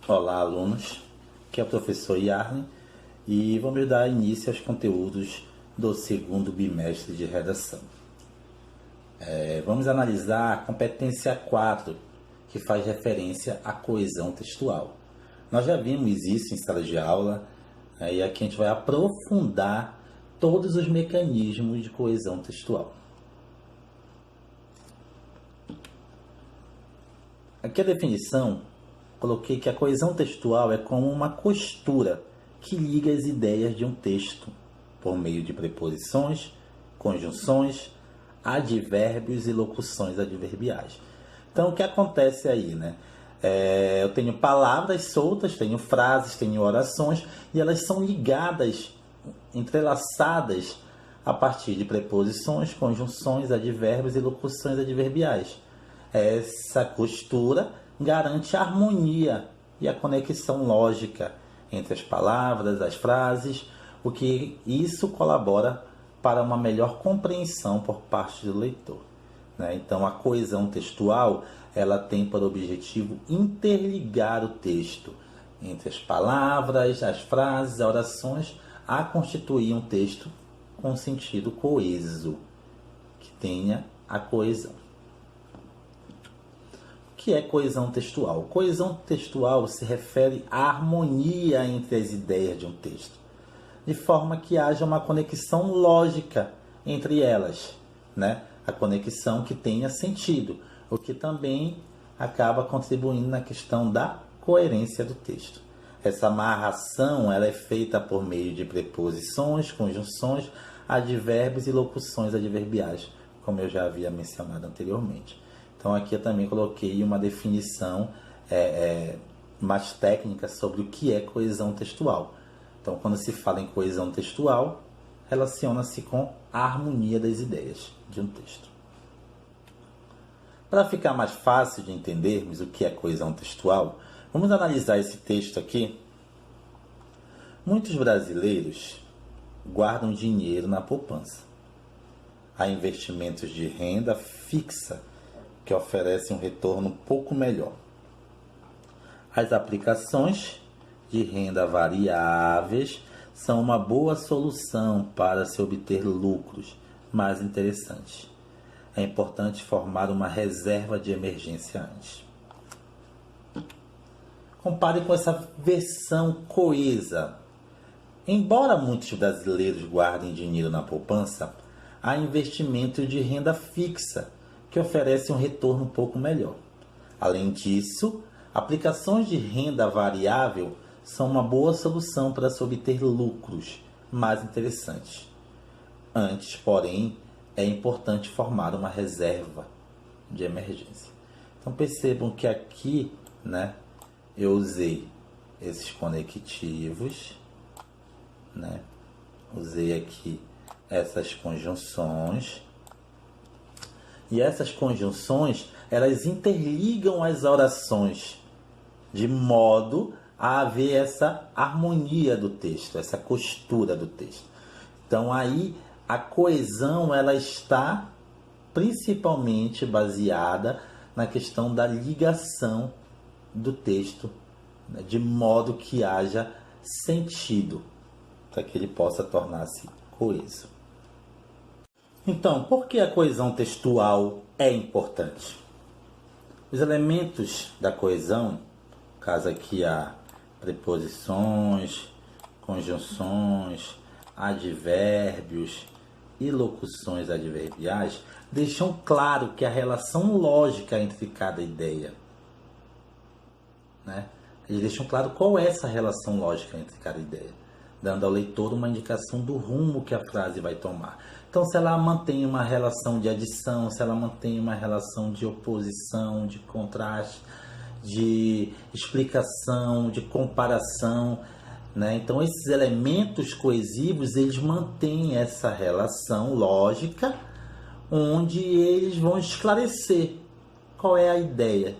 Olá, alunos. Aqui é o professor Yarley e vamos dar início aos conteúdos do segundo bimestre de redação. Vamos analisar a competência 4, que faz referência à coesão textual. Nós já vimos isso em sala de aula, e aqui a gente vai aprofundar todos os mecanismos de coesão textual. Aqui a definição, coloquei que a coesão textual é como uma costura que liga as ideias de um texto por meio de preposições, conjunções, advérbios e locuções adverbiais. Então, o que acontece aí, né? Eu tenho palavras soltas, tenho frases, tenho orações e elas são ligadas, entrelaçadas a partir de preposições, conjunções, advérbios e locuções adverbiais. Essa costura garante a harmonia e a conexão lógica entre as palavras, as frases, o que isso colabora para uma melhor compreensão por parte do leitor, né? Então, a coesão textual ela tem por objetivo interligar o texto entre as palavras, as frases, as orações, a constituir um texto com sentido coeso, que tenha a coesão. O que é coesão textual? Coesão textual se refere à harmonia entre as ideias de um texto, de forma que haja uma conexão lógica entre elas, né? A conexão que tenha sentido, o que também acaba contribuindo na questão da coerência do texto. Essa amarração ela é feita por meio de preposições, conjunções, advérbios e locuções adverbiais, como eu já havia mencionado anteriormente. Então, aqui eu também coloquei uma definição mais técnica sobre o que é coesão textual. Então, quando se fala em coesão textual, relaciona-se com a harmonia das ideias de um texto. Para ficar mais fácil de entendermos o que é coesão textual, vamos analisar esse texto aqui. Muitos brasileiros guardam dinheiro na poupança. Há investimentos de renda fixa que oferecem um retorno um pouco melhor. As aplicações de renda variáveis são uma boa solução para se obter lucros mais interessantes. É importante formar uma reserva de emergência antes. Compare com essa versão coesa. Embora muitos brasileiros guardem dinheiro na poupança, há investimentos de renda fixa que oferecem um retorno um pouco melhor. Além disso, aplicações de renda variável são uma boa solução para se obter lucros mais interessantes. Antes, porém, é importante formar uma reserva de emergência. Então percebam que aqui, né, eu usei esses conectivos, né? Usei aqui essas conjunções. E essas conjunções, elas interligam as orações de modo a haver essa harmonia do texto, essa costura do texto. Então aí a coesão ela está principalmente baseada na questão da ligação do texto, né, de modo que haja sentido, para que ele possa tornar-se coeso. Então, por que a coesão textual é importante? Os elementos da coesão, no caso aqui há preposições, conjunções, advérbios e locuções adverbiais, deixam claro que a relação lógica entre cada ideia, né? Eles deixam claro qual é essa relação lógica entre cada ideia, dando ao leitor uma indicação do rumo que a frase vai tomar. Então, se ela mantém uma relação de adição, se ela mantém uma relação de oposição, de contraste, de explicação, de comparação, né? Então, esses elementos coesivos, eles mantêm essa relação lógica, onde eles vão esclarecer qual é a ideia,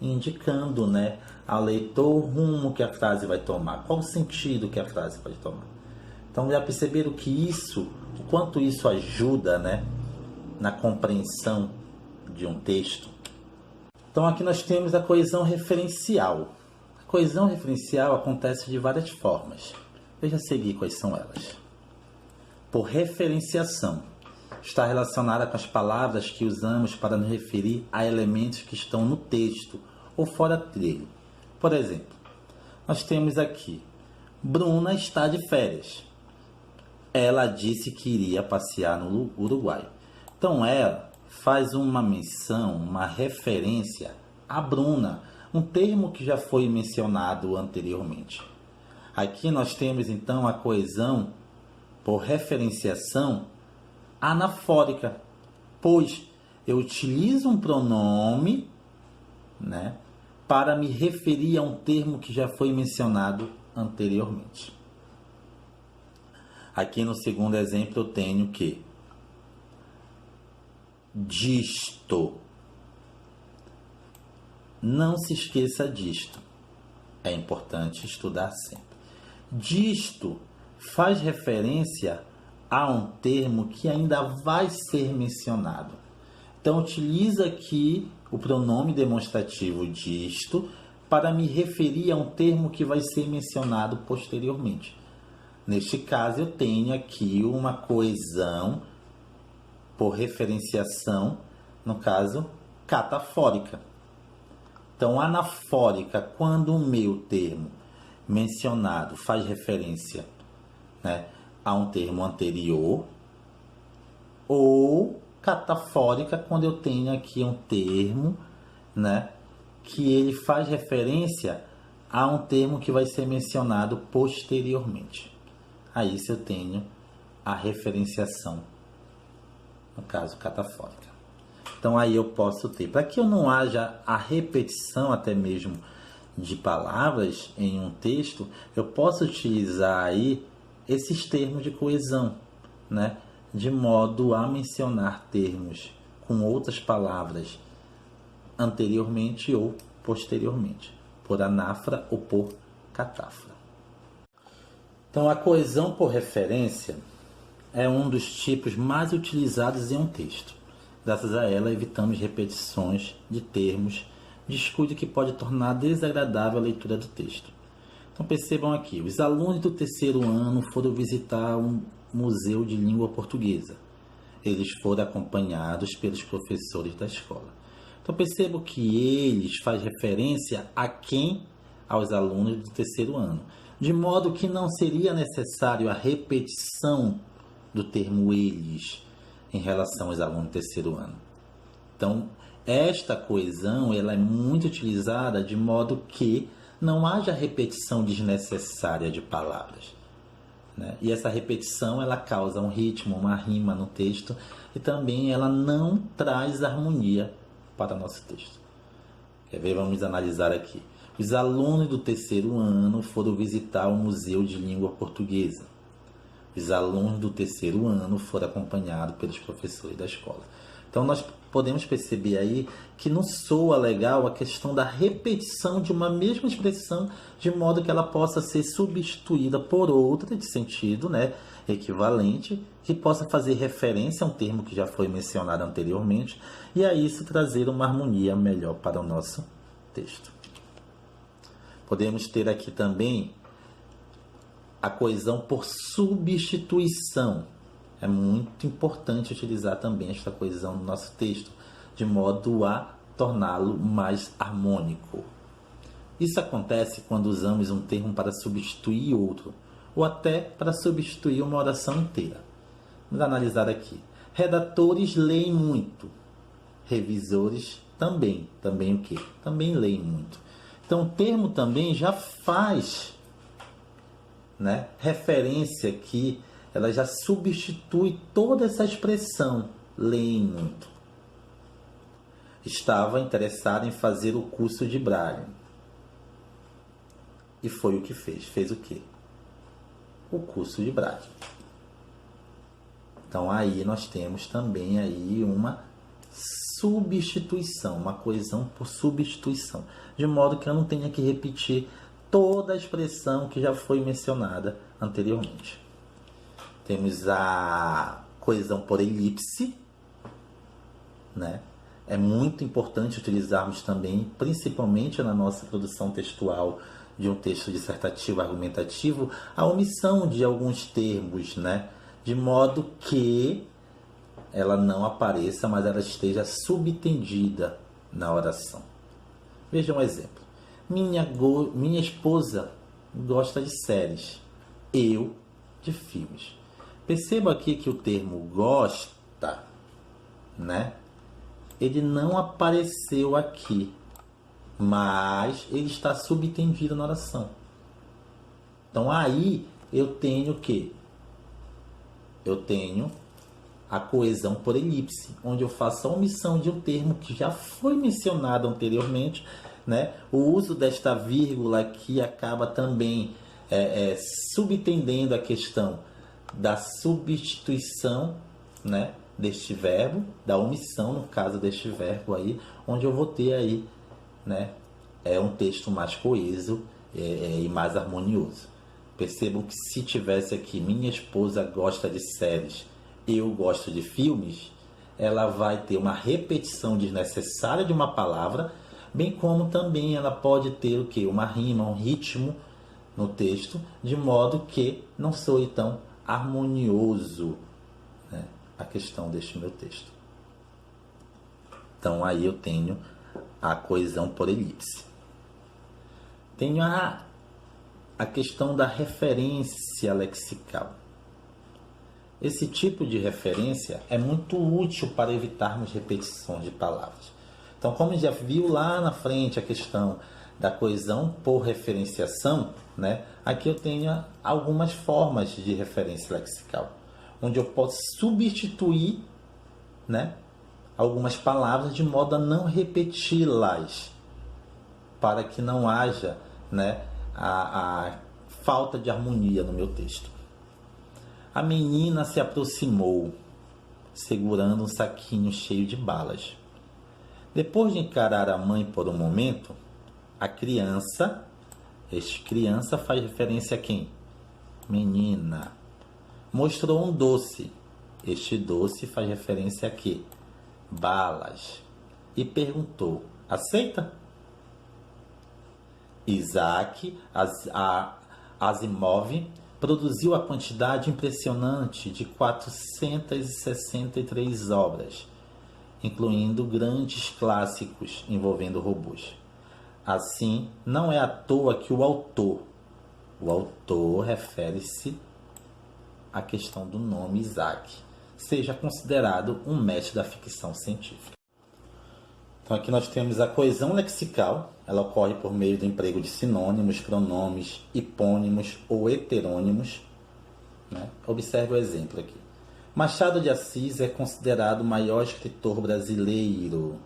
indicando, né, ao leitor o rumo que a frase vai tomar, qual o sentido que a frase pode tomar. Então, já perceberam que isso, o quanto isso ajuda, né, na compreensão de um texto? Então, aqui nós temos a coesão referencial. A Coesão referencial acontece de várias formas. Veja a seguir quais são elas. Por referenciação, está relacionada com as palavras que usamos para nos referir a elementos que estão no texto ou fora dele. Por exemplo, nós temos aqui: Bruna está de férias. Ela disse que iria passear no Uruguai. Então ela faz uma menção, uma referência a Bruna, um termo que já foi mencionado anteriormente. Aqui nós temos então a coesão por referenciação anafórica, pois eu utilizo um pronome, né, para me referir a um termo que já foi mencionado anteriormente. Aqui no segundo exemplo eu tenho que disto. Não se esqueça disto. É importante estudar sempre. Disto faz referência a um termo que ainda vai ser mencionado. Então, utiliza aqui o pronome demonstrativo disto para me referir a um termo que vai ser mencionado posteriormente. Neste caso, eu tenho aqui uma coesão por referenciação, no caso, catafórica. Então, anafórica, quando o meu termo mencionado faz referência, né, a um termo anterior, ou catafórica, quando eu tenho aqui um termo, né, que ele faz referência a um termo que vai ser mencionado posteriormente. Aí se eu tenho a referenciação, no caso catafórica. Então aí eu posso ter, para que eu não haja a repetição até mesmo de palavras em um texto, eu posso utilizar aí esses termos de coesão, né? De modo a mencionar termos com outras palavras anteriormente ou posteriormente, por anafra ou por catáfora. Então a coesão por referência é um dos tipos mais utilizados em um texto. Graças a ela evitamos repetições de termos, descuido que pode tornar desagradável a leitura do texto. Então percebam aqui, os alunos do terceiro ano foram visitar um museu de língua portuguesa. Eles foram acompanhados pelos professores da escola. Então percebo que eles faz referência a quem? Aos alunos do terceiro ano. De modo que não seria necessário a repetição do termo eles em relação aos alunos do terceiro ano. Então, esta coesão ela é muito utilizada de modo que não haja repetição desnecessária de palavras, né? E essa repetição ela causa um ritmo, uma rima no texto e também ela não traz harmonia para o nosso texto. Quer ver? Vamos analisar aqui. Os alunos do terceiro ano foram visitar o Museu de Língua Portuguesa. Os alunos do terceiro ano foram acompanhados pelos professores da escola. Então, nós podemos perceber aí que não soa legal a questão da repetição de uma mesma expressão, de modo que ela possa ser substituída por outra de sentido, né, equivalente, que possa fazer referência a um termo que já foi mencionado anteriormente, e a isso trazer uma harmonia melhor para o nosso texto. Podemos ter aqui também a coesão por substituição. É muito importante utilizar também esta coesão no nosso texto, de modo a torná-lo mais harmônico. Isso acontece quando usamos um termo para substituir outro, ou até para substituir uma oração inteira. Vamos analisar aqui. Redatores leem muito. Revisores também. Também o quê? Também leem muito. Então, o termo também já faz, né, referência aqui, ela já substitui toda essa expressão, leem muito. Estava interessado em fazer o curso de Braille. E foi o que fez. Fez o quê? O curso de Braille. Então aí nós temos também aí uma substituição, uma coesão por substituição, de modo que eu não tenha que repetir toda a expressão que já foi mencionada anteriormente. Temos a coesão por elipse, né? é muito importante utilizarmos também, principalmente na nossa produção textual de um texto dissertativo argumentativo, a omissão de alguns termos, né? De modo que ela não apareça, mas ela esteja subtendida na oração. Veja um exemplo. Minha esposa gosta de séries, eu de filmes. Perceba aqui que o termo gosta, né? Ele não apareceu aqui, mas ele está subtendido na oração. Então aí eu tenho o quê? Eu tenho a coesão por elipse, onde eu faço a omissão de um termo que já foi mencionado anteriormente, né? O uso desta vírgula aqui acaba também subtendendo a questão da substituição, né, deste verbo, da omissão no caso deste verbo aí, onde eu vou ter aí, né, um texto mais coeso e mais harmonioso. Percebam que se tivesse aqui minha esposa gosta de séries, eu gosto de filmes, ela vai ter uma repetição desnecessária de uma palavra, bem como também ela pode ter o que? Uma rima, um ritmo no texto, de modo que não soe tão harmonioso, né, a questão deste meu texto. Então aí eu tenho a coesão por elipse. Tenho a questão da referência lexical. Esse tipo de referência é muito útil para evitarmos repetições de palavras. Então, como já viu lá na frente a questão da coesão por referenciação, né? Aqui eu tenho algumas formas de referência lexical, onde eu posso substituir, né, algumas palavras de modo a não repeti-las, para que não haja, né, a falta de harmonia no meu texto. A menina se aproximou, segurando um saquinho cheio de balas. Depois de encarar a mãe por um momento, a criança, este criança faz referência a quem? Menina. Mostrou um doce. Este doce faz referência a quê? Balas. E perguntou, aceita? Isaac Asimov produziu a quantidade impressionante de 463 obras, incluindo grandes clássicos envolvendo robôs. Assim, não é à toa que o autor refere-se à questão do nome Isaac, seja considerado um mestre da ficção científica. Então aqui nós temos a coesão lexical, ela ocorre por meio do emprego de sinônimos, pronomes, hipônimos ou heterônimos, né? Observe o exemplo aqui. Machado de Assis é considerado o maior escritor brasileiro.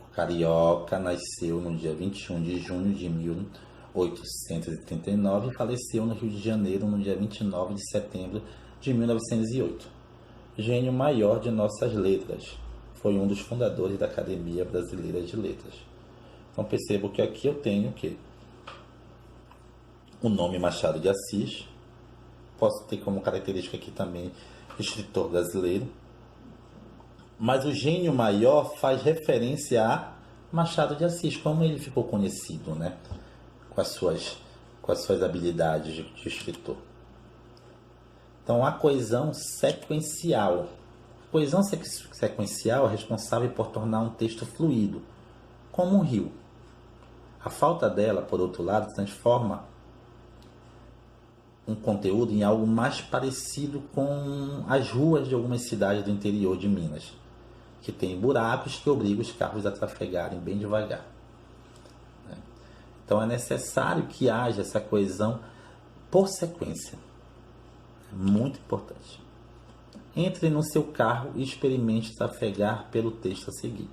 O carioca nasceu no dia 21 de junho de 1839 e faleceu no Rio de Janeiro no dia 29 de setembro de 1908. Gênio maior de nossas letras. Foi um dos fundadores da Academia Brasileira de Letras. Então percebo que aqui eu tenho o quê? O nome Machado de Assis. Posso ter como característica aqui também escritor brasileiro. Mas o gênio maior faz referência a Machado de Assis, como ele ficou conhecido, né? Com as suas habilidades de escritor. Então a coesão sequencial. A coesão sequencial é responsável por tornar um texto fluido, como um rio. A falta dela, por outro lado, transforma um conteúdo em algo mais parecido com as ruas de algumas cidades do interior de Minas, que tem buracos que obrigam os carros a trafegarem bem devagar. Então é necessário que haja essa coesão por sequência. É muito importante. Entre no seu carro e experimente trafegar pelo texto a seguir.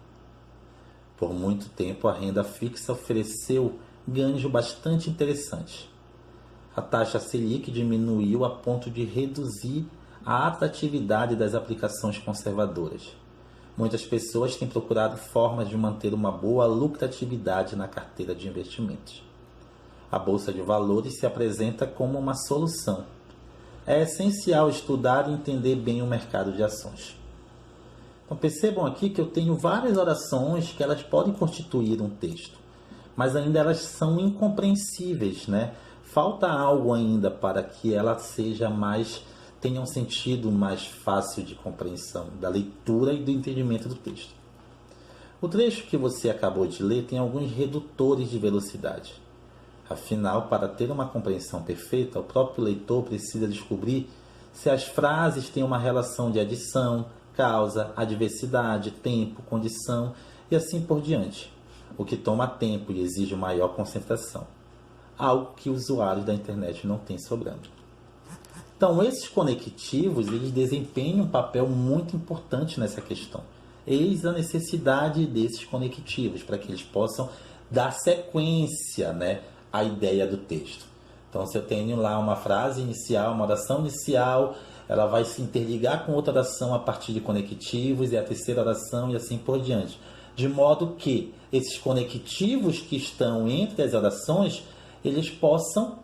Por muito tempo, a renda fixa ofereceu ganhos bastante interessantes. A taxa Selic diminuiu a ponto de reduzir a atratividade das aplicações conservadoras. Muitas pessoas têm procurado formas de manter uma boa lucratividade na carteira de investimentos. A Bolsa de Valores se apresenta como uma solução. É essencial estudar e entender bem o mercado de ações. Então percebam aqui que eu tenho várias orações que elas podem constituir um texto, mas ainda elas são incompreensíveis, né? Falta algo ainda para que ela tenha um sentido mais fácil de compreensão, da leitura e do entendimento do texto. O trecho que você acabou de ler tem alguns redutores de velocidade. Afinal, para ter uma compreensão perfeita, o próprio leitor precisa descobrir se as frases têm uma relação de adição, causa, adversidade, tempo, condição e assim por diante, o que toma tempo e exige maior concentração, algo que usuários da internet não têm sobrando. Então, esses conectivos eles desempenham um papel muito importante nessa questão. Eis a necessidade desses conectivos, para que eles possam dar sequência, né, à ideia do texto. Então, se eu tenho lá uma frase inicial, uma oração inicial, ela vai se interligar com outra oração a partir de conectivos, e a terceira oração, e assim por diante. De modo que esses conectivos que estão entre as orações, eles possam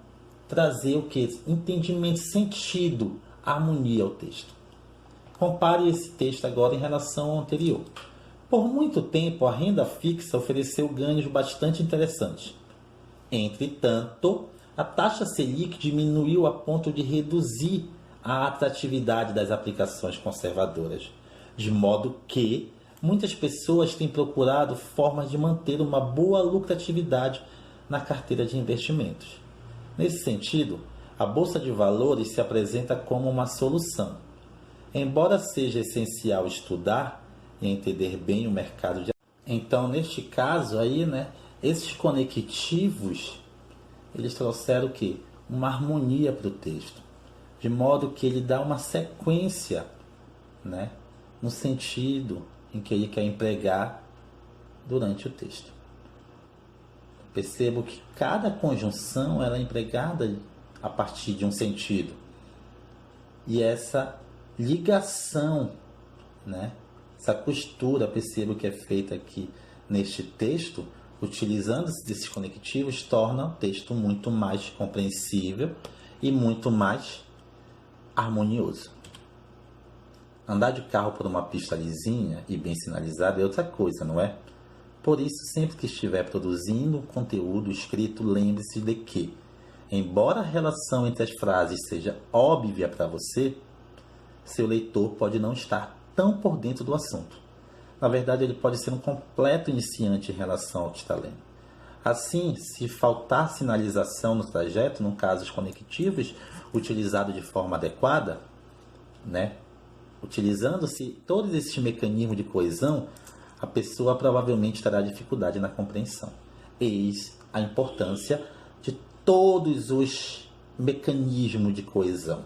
trazer o que? Entendimento, sentido, harmonia ao texto. Compare esse texto agora em relação ao anterior. Por muito tempo, a renda fixa ofereceu ganhos bastante interessantes. Entretanto, a taxa Selic diminuiu a ponto de reduzir a atratividade das aplicações conservadoras, de modo que muitas pessoas têm procurado formas de manter uma boa lucratividade na carteira de investimentos. Nesse sentido, a Bolsa de Valores se apresenta como uma solução. Embora seja essencial estudar e entender bem o mercado de... Então, neste caso aí, né, esses conectivos, eles trouxeram o quê? Uma harmonia para o texto, de modo que ele dá uma sequência, né, no sentido em que ele quer empregar durante o texto. Percebo que cada conjunção ela é empregada a partir de um sentido. E essa ligação, né, essa costura, percebo que é feita aqui neste texto, utilizando-se desses conectivos, torna o texto muito mais compreensível e muito mais harmonioso. Andar de carro por uma pista lisinha e bem sinalizada é outra coisa, não é? Por isso, sempre que estiver produzindo um conteúdo escrito, lembre-se de que, embora a relação entre as frases seja óbvia para você, seu leitor pode não estar tão por dentro do assunto. Na verdade, ele pode ser um completo iniciante em relação ao que está lendo. Assim, se faltar sinalização no trajeto, no caso os conectivos, utilizado de forma adequada, né, utilizando-se todos esses mecanismos de coesão, a pessoa provavelmente terá dificuldade na compreensão. Eis a importância de todos os mecanismos de coesão,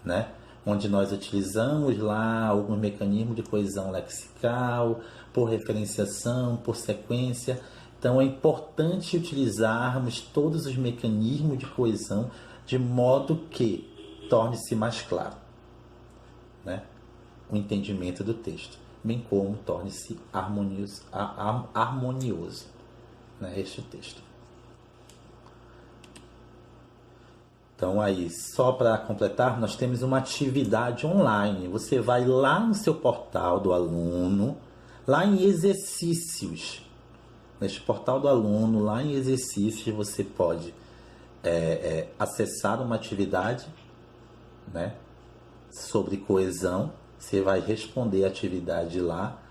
né? Onde nós utilizamos lá alguns mecanismos de coesão lexical, por referenciação, por sequência. Então é importante utilizarmos todos os mecanismos de coesão de modo que torne-se mais claro, né, o entendimento do texto, bem como torne-se harmonioso, né, este texto. Então aí, só para completar, nós temos uma atividade online. Você vai lá no seu portal do aluno, lá em exercícios. Neste portal do aluno, lá em exercícios, você pode acessar uma atividade, né, sobre coesão. Você vai responder a atividade lá.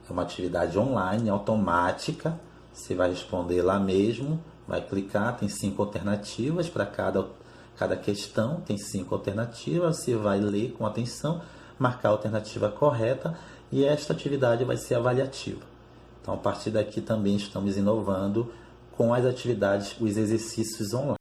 É uma atividade online, automática. Você vai responder lá mesmo, vai clicar, tem 5 alternativas para cada questão, tem 5 alternativas, você vai ler com atenção, marcar a alternativa correta e esta atividade vai ser avaliativa. Então, a partir daqui também estamos inovando com as atividades, os exercícios online.